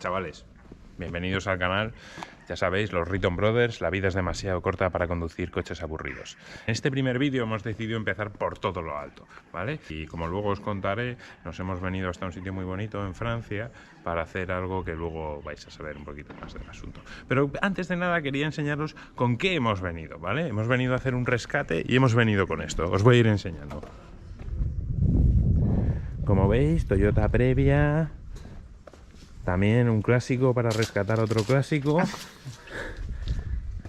chavales, bienvenidos al canal. Ya sabéis, los Riton Brothers, la vida es demasiado corta para conducir coches aburridos. En este primer vídeo hemos decidido empezar por todo lo alto, ¿vale? Y como luego os contaré, nos hemos venido hasta un sitio muy bonito en Francia para hacer algo que luego vais a saber un poquito más del asunto. Pero antes de nada quería enseñaros con qué hemos venido, ¿vale? Hemos venido a hacer un rescate y hemos venido con esto. Os voy a ir enseñando. Como veis, Toyota Previa. También un clásico para rescatar otro clásico.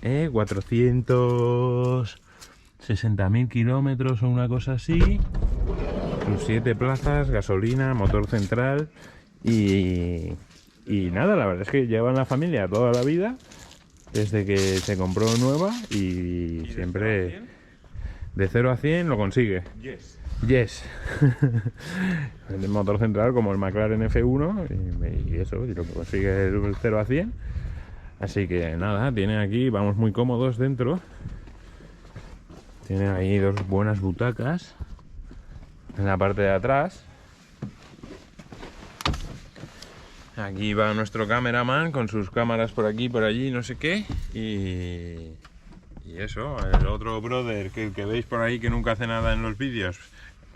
460.000 kilómetros o una cosa así. Sus 7 plazas, gasolina, motor central. Y nada, la verdad es que lleva en la familia toda la vida. Desde que se compró nueva y siempre de 0 a 100 lo consigue. Yes. El motor central como el McLaren F1 y eso, y lo que consigue el 0 a 100. Así que nada, tiene aquí, vamos muy cómodos dentro. Tiene ahí 2 buenas butacas en la parte de atrás. Aquí va nuestro cameraman con sus cámaras por aquí, por allí, no sé qué. Y eso, el otro brother que veis por ahí que nunca hace nada en los vídeos,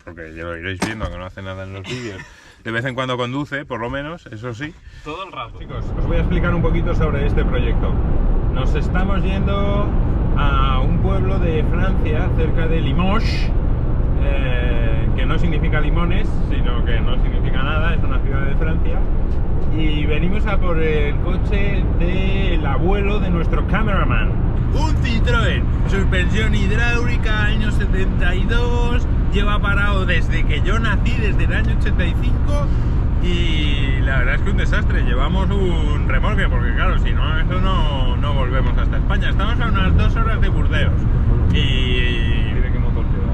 porque ya lo iréis viendo que no hace nada en los vídeos. De vez en cuando conduce, por lo menos, eso sí. Todo el rato. Chicos, os voy a explicar un poquito sobre este proyecto. Nos estamos yendo a un pueblo de Francia, cerca de Limoges, que no significa limones, sino que no significa nada, es una ciudad de Francia. Y venimos a por el coche del abuelo de nuestro cameraman. Un Citroën, suspensión hidráulica, año 72, lleva parado desde que yo nací, desde el año 85, y la verdad es que un desastre. Llevamos un remolque, porque claro, si no, eso no volvemos hasta España. Estamos a unas 2 horas de Burdeos. Y ¿De qué motor lleva?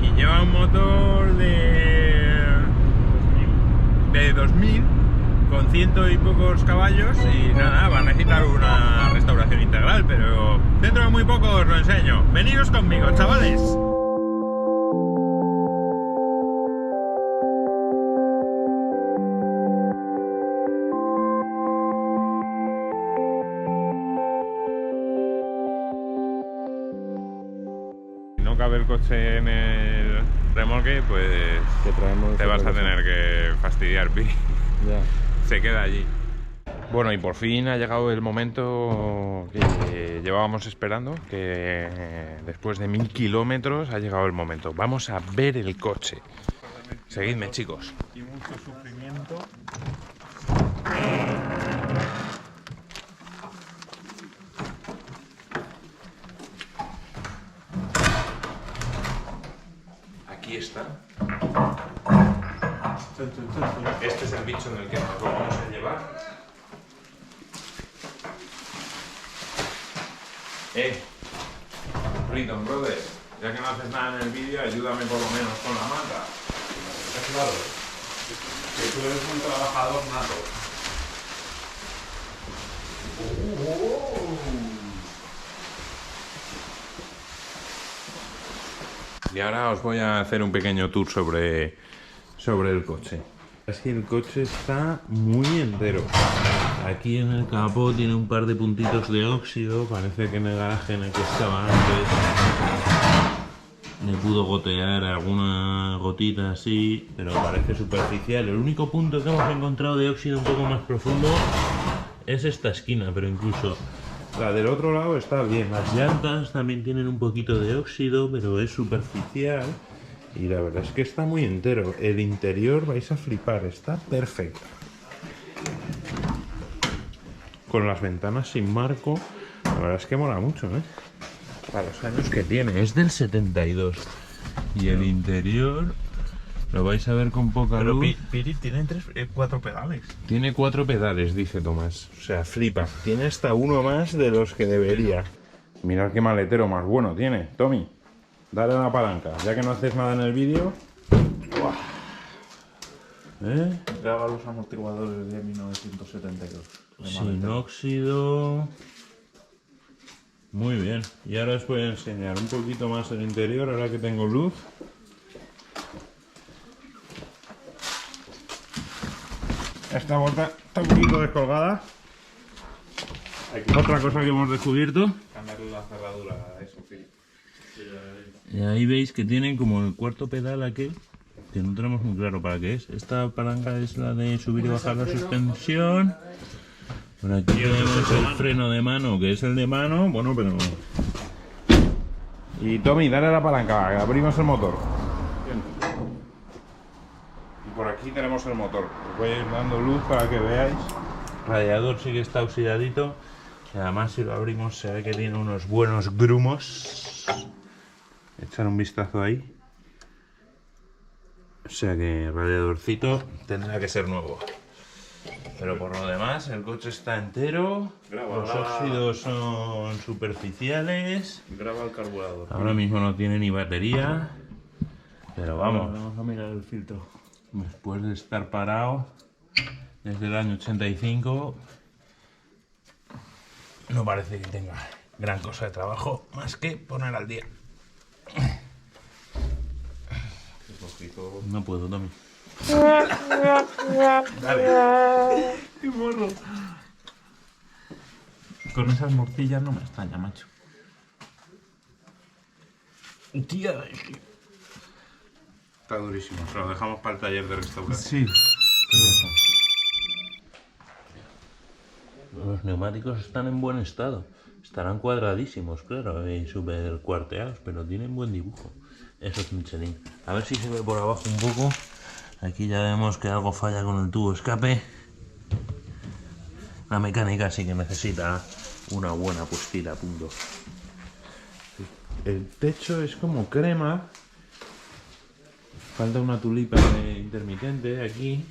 Y lleva un motor de 2000 con 100 y pocos caballos y nada, va a necesitar una restauración integral, pero dentro de muy poco os lo enseño. Veniros conmigo, chavales. Si no cabe el coche en el remolque, pues te vas a tener que fastidiar, Pi. Ya. Se queda allí. Bueno, y por fin ha llegado el momento que llevábamos esperando, que después de 1000 kilómetros ha llegado el momento. Vamos a ver el coche. Seguidme, chicos. Y mucho sufrimiento. Aquí está. Este es el bicho en el que nos lo vamos a llevar. Riton Brother, ya que no haces nada en el vídeo, ayúdame por lo menos con la mata. Está claro que tú eres un trabajador nato. Y ahora os voy a hacer un pequeño tour sobre el coche. Es que el coche está muy entero. Aquí en el capó tiene un par de puntitos de óxido. Parece que en el garaje en el que estaba antes me pudo gotear alguna gotita así, pero parece superficial. El único punto que hemos encontrado de óxido un poco más profundo es esta esquina, pero incluso la del otro lado está bien. Las llantas también tienen un poquito de óxido, pero es superficial. Y la verdad es que está muy entero. El interior vais a flipar, está perfecto. Con las ventanas sin marco, la verdad es que mola mucho, ¿eh? Para los años que tiene, es del 72. Y el interior lo vais a ver con poca Pero luz. Piri tiene 4 pedales. Tiene 4 pedales, dice Tomás. O sea, flipa. Tiene hasta uno más de los que debería. Mirad qué maletero más bueno tiene. Tommy, dale a la palanca. Ya que no haces nada en el vídeo. Graba los amortiguadores de 1972. Sin óxido. Muy bien. Y ahora os voy a enseñar un poquito más el interior, ahora que tengo luz. Es Esta vuelta está un poquito descolgada. Otra cosa que hemos descubierto. Cambiarle la cerradura a eso, sí. Y ahí veis que tienen como el cuarto pedal aquel, que no tenemos muy claro para qué es. Esta palanca es la de subir y bajar la suspensión. Por aquí tenemos el freno de mano, que es el de mano. Bueno, pero... Y Tommy, dale a la palanca, que abrimos el motor. Y por aquí tenemos el motor. Os voy a ir dando luz para que veáis. El radiador sí que está oxidadito. Y además si lo abrimos se ve que tiene unos buenos grumos. Echar un vistazo ahí. O sea que el radiadorcito tendrá que ser nuevo. Pero por lo demás el coche está entero. Los óxidos son superficiales. Graba el carburador. Ahora mismo no tiene ni batería. Pero vamos a mirar el filtro. Después de estar parado desde el año 85, no parece que tenga gran cosa de trabajo más que poner al día. No puedo, Tommy. Dale. ¡Qué morro! Con esas morcillas no me extraña, macho. Tía, está durísimo. Se lo dejamos para el taller de restauración. Sí. Los neumáticos están en buen estado. Estarán cuadradísimos, claro, y súper cuarteados, pero tienen buen dibujo. Eso es Michelin. A ver si se ve por abajo un poco. Aquí ya vemos que algo falla con el tubo escape. La mecánica sí que necesita una buena puestita a punto. El techo es como crema. Falta una tulipa de intermitente aquí.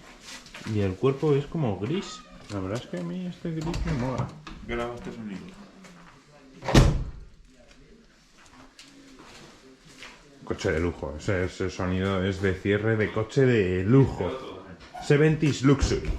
Y el cuerpo es como gris. La verdad es que a mí este gris me mola. Graba este sonido. Coche de lujo. Ese sonido es de cierre de coche de lujo. 70s Luxury.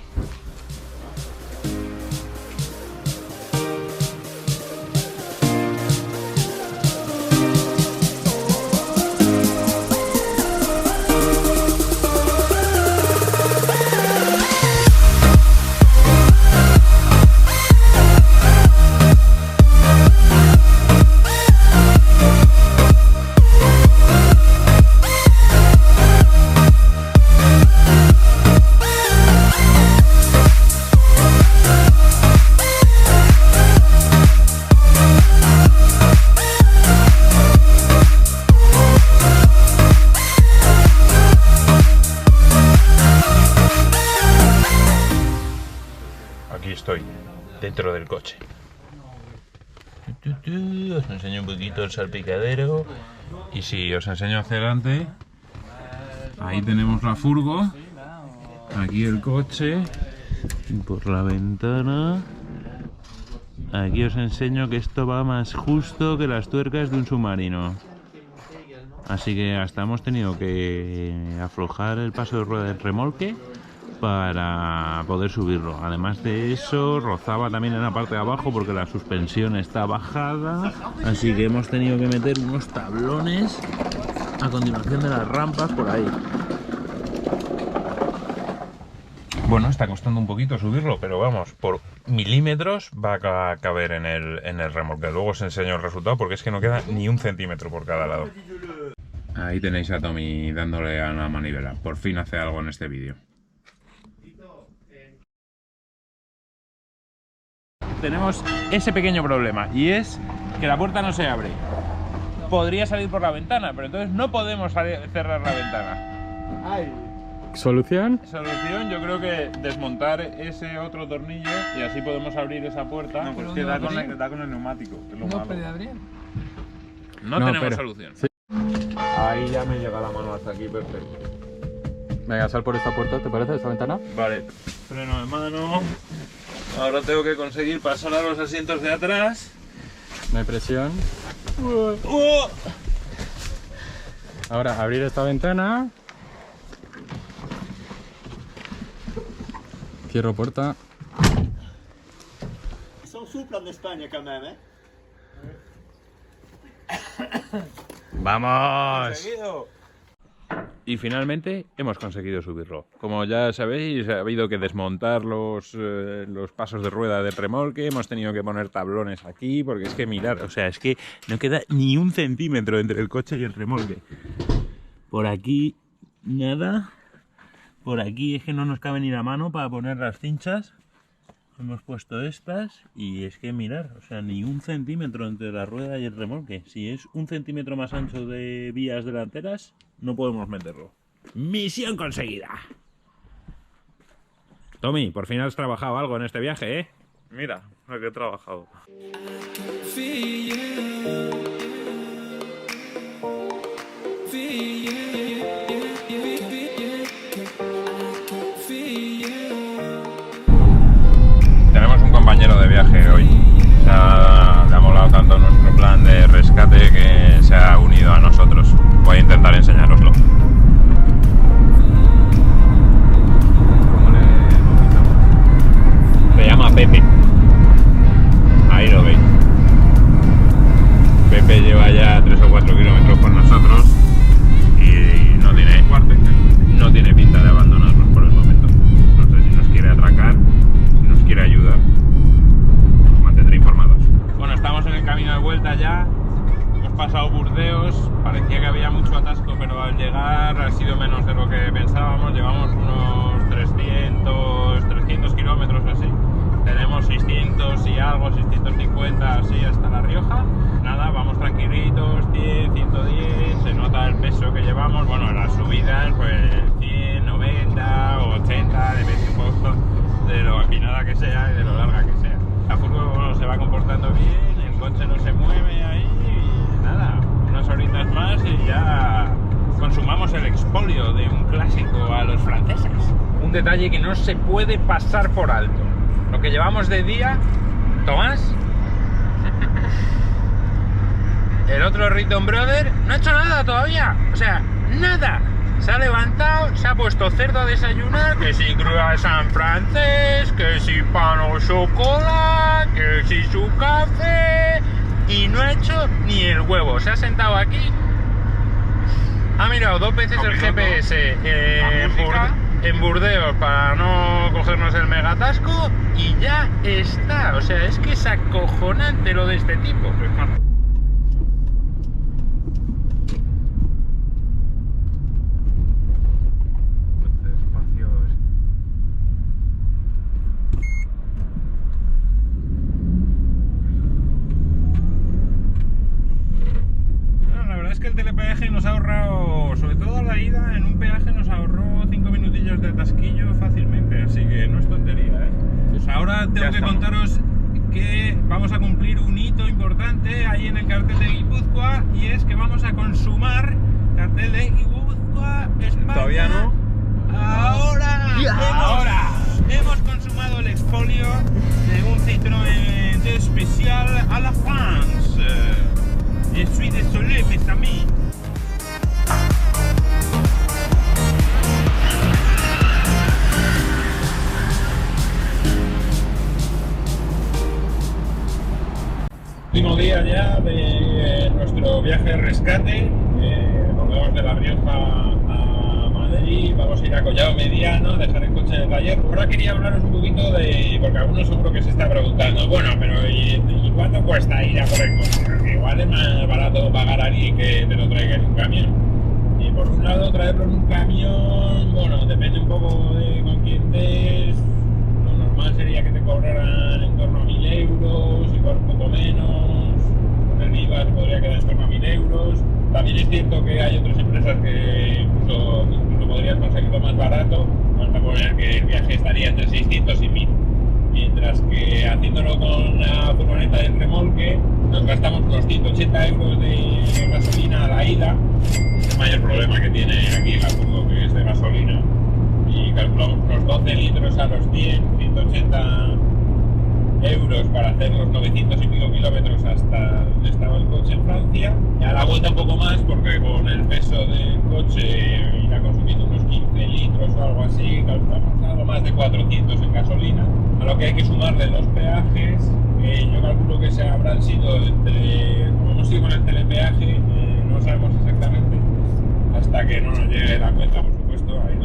Estoy dentro del coche. Os enseño un poquito el salpicadero. Y si os enseño hacia adelante, ahí tenemos la furgo. Aquí el coche. Y por la ventana, aquí os enseño que esto va más justo que las tuercas de un submarino. Así que hasta hemos tenido que aflojar el paso de rueda del remolque para poder subirlo. Además de eso, rozaba también en la parte de abajo porque la suspensión está bajada, así que hemos tenido que meter unos tablones a continuación de las rampas por ahí. Bueno, está costando un poquito subirlo, pero vamos, por milímetros va a caber en el remolque. Luego os enseño el resultado porque es que no queda ni un centímetro por cada lado. Ahí tenéis a Tommy dándole a la manivela. Por fin hace algo en este vídeo. Tenemos ese pequeño problema y es que la puerta no se abre. Podría salir por la ventana, pero entonces no podemos cerrar la ventana. Ay. ¿Solución? Solución, yo creo que desmontar ese otro tornillo y así podemos abrir esa puerta. No, pero es que da con el neumático, que es lo malo. puede abrir. No tenemos solución. Sí. Ahí ya me llega la mano hasta aquí, perfecto. Venga, sal por esta puerta, ¿te parece? ¿Esta ventana? Vale, freno de mano. Ahora tengo que conseguir pasar a los asientos de atrás. No hay presión. Ahora, abrir esta ventana. Cierro puerta. Son souples en España quand même, ¿eh? ¡Vamos! Seguido. Y finalmente hemos conseguido subirlo. Como ya sabéis, ha habido que desmontar los pasos de rueda del remolque, hemos tenido que poner tablones aquí, porque es que mirar, o sea, es que no queda ni un centímetro entre el coche y el remolque. Por aquí nada, por aquí es que no nos cabe ni la mano para poner las cinchas. Hemos puesto estas y es que mirar, o sea, ni un centímetro entre la rueda y el remolque. Si es un centímetro más ancho de vías delanteras, no podemos meterlo. ¡Misión conseguida! Tommy, por fin has trabajado algo en este viaje, ¿eh? Mira lo que he trabajado. Tenemos un compañero de viaje hoy. Le ha molado tanto nuestro plan de rescate que se ha unido a nosotros. Voy a intentar enseñároslo. ¿Cómo le bautizamos? Se llama Pepe. Ahí lo veis. Pepe lleva ya 3 o 4 kilómetros con nosotros y no tiene pinta de abandonarnos por el momento. No sé si nos quiere atracar, si nos quiere ayudar. Os mantendré informados. Bueno, estamos en el camino de vuelta ya. Hemos pasado Burdeos. Parecía que había mucho atasco, pero al llegar ha sido menos de lo que pensábamos. Llevamos unos 300 kilómetros así. Tenemos 600 y algo, 650 así hasta La Rioja. Nada, vamos tranquilitos, 100, 110, se nota el peso que llevamos. Bueno, en las subidas pues 100, 90, 80, depende un poco de lo empinada que sea y de lo larga que sea. La furgo bueno, se va comportando bien, el coche no se mueve ahí y nada, unas horitas más y ya consumamos el expolio de un clásico a los franceses. Un detalle que no se puede pasar por alto. Lo que llevamos de día, Tomás, el otro Riton Brother, no ha hecho nada todavía, o sea, nada. Se ha levantado, se ha puesto cerdo a desayunar, que si croissant francés, que si pan au chocolat, que si su café, y no ha hecho ni el huevo. Se ha sentado aquí, ha mirado 2 veces el GPS en Burdeos para no cogernos el megatasco y ya está. O sea, es que es acojonante lo de este tipo. Es que el telepeaje nos ha ahorrado, sobre todo a la ida, en un peaje nos ahorró 5 minutillos de atasquillo fácilmente, así que no es tontería, ¿eh? Pues ahora tengo que contaros que vamos a cumplir un hito importante ahí en el cartel de Guipúzcoa y es que vamos a consumar cartel de Guipúzcoa, España. Todavía no. Ahora hemos consumado el expolio de un Citroën de especial a la France. Je suis désolé, mes amis. Último día ya de nuestro viaje de rescate. Volvemos de La Rioja a Madrid. Vamos a ir a Collado Mediano, dejar el coche en el taller. Ahora quería hablaros un poquito de, porque algunos seguro que se está preguntando, bueno, pero ¿y cuánto cuesta ir a por el coche? Igual es más barato pagar a alguien que te lo traiga en un camión. Y por un lado, traerlo en un camión, bueno, depende un poco de con quién estés. Lo normal sería que te cobraran en torno a 1.000 euros, igual un poco menos. Con el IVA se podría quedar en torno a 1.000 euros. También es cierto que hay otras empresas que incluso podrías conseguirlo más barato. Vamos a poner que el viaje estaría entre 600 y 1.000. Mientras que haciéndolo con la furgoneta del remolque nos gastamos unos 180 euros de gasolina a la ida. Es el mayor problema que tiene aquí la furgo, que es de gasolina. Y calculamos unos 12 litros a los 180 euros para hacer los 900 y pico kilómetros hasta donde estaba el coche en Francia. Y a la vuelta un poco más, porque con el peso del coche irá consumiendo unos 15 litros o algo así, calculamos algo más de 400 en gasolina. A lo que hay que sumarle los peajes, yo calculo que se habrán sido entre, como hemos ido con el telepeaje, no sabemos exactamente hasta hasta que no nos llegue la cuenta, por supuesto. Ahí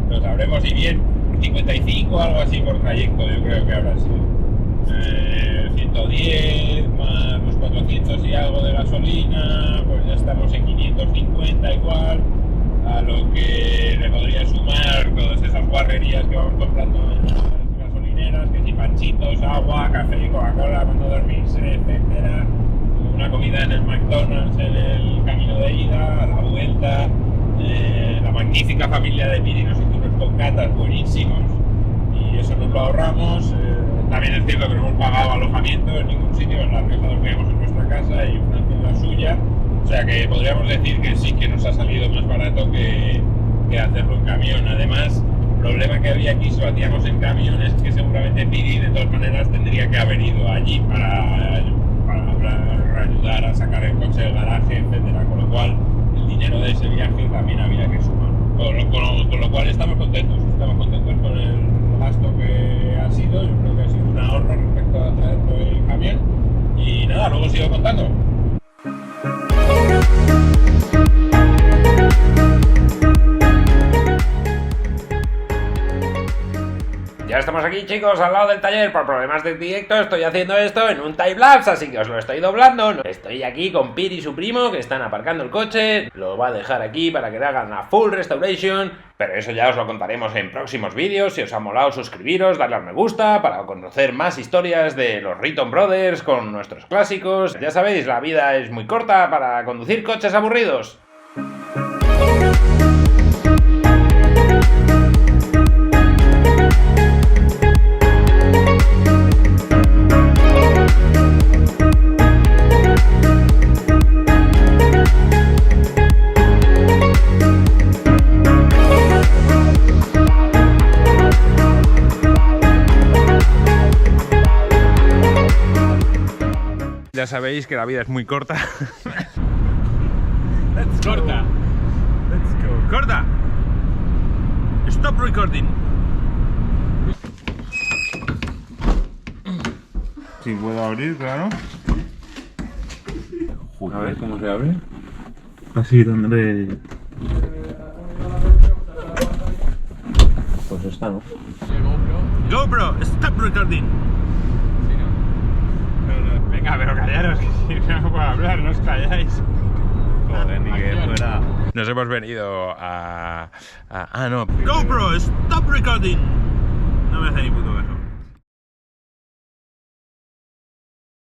lo sabremos y bien. 55 o algo así por trayecto, yo creo que habrá sido. 110 más los 400 y algo de gasolina, pues ya estamos en 550 igual, a lo que le podría sumar todas esas guarrerías que vamos comprando en las gasolineras, que si panchitos, agua, café, Coca-Cola, cuando dormirse, etcétera, una comida en el McDonald's en el camino de ida, a la vuelta, la magnífica familia de Piri nos hizo unos bocatas buenísimos y eso nos lo ahorramos. También es cierto que no hemos pagado alojamiento en ningún sitio, en La Rioja dormíamos en nuestra casa y Francia en la suya, o sea que podríamos decir que sí que nos ha salido más barato que hacerlo en camión. Además, el problema que había aquí si lo hacíamos en camión es que seguramente Piri de todas maneras tendría que haber ido allí para ayudar a sacar el coche del garaje, etcétera, con lo cual el dinero de ese viaje también había que sumar, con lo cual estamos contentos con el gasto que ha sido. Yo creo que ha sido un ahorro respecto a traerlo en camión y nada, luego sigo contando. Ya estamos aquí, chicos, al lado del taller. Por problemas de directo estoy haciendo esto en un timelapse, así que os lo estoy doblando. Estoy aquí con Piri y su primo, que están aparcando el coche. Lo va a dejar aquí para que le hagan la full restoration, pero eso ya os lo contaremos en próximos vídeos. Si os ha molado, suscribiros, darle al me gusta para conocer más historias de los Riton Brothers con nuestros clásicos. Ya sabéis, la vida es muy corta para conducir coches aburridos. Ya sabéis que la vida es muy corta. Corta. Let's go. ¡Corta! Stop recording. Si puedo abrir, claro. A ver cómo se abre. Así donde... Pues está, ¿no? GoPro, stop recording. Venga, pero callaros, que si no puedo hablar, no os calláis. Joder, ni que fuera... Nos hemos venido a... no. GoPro, stop recording. No me hace ni puto caso.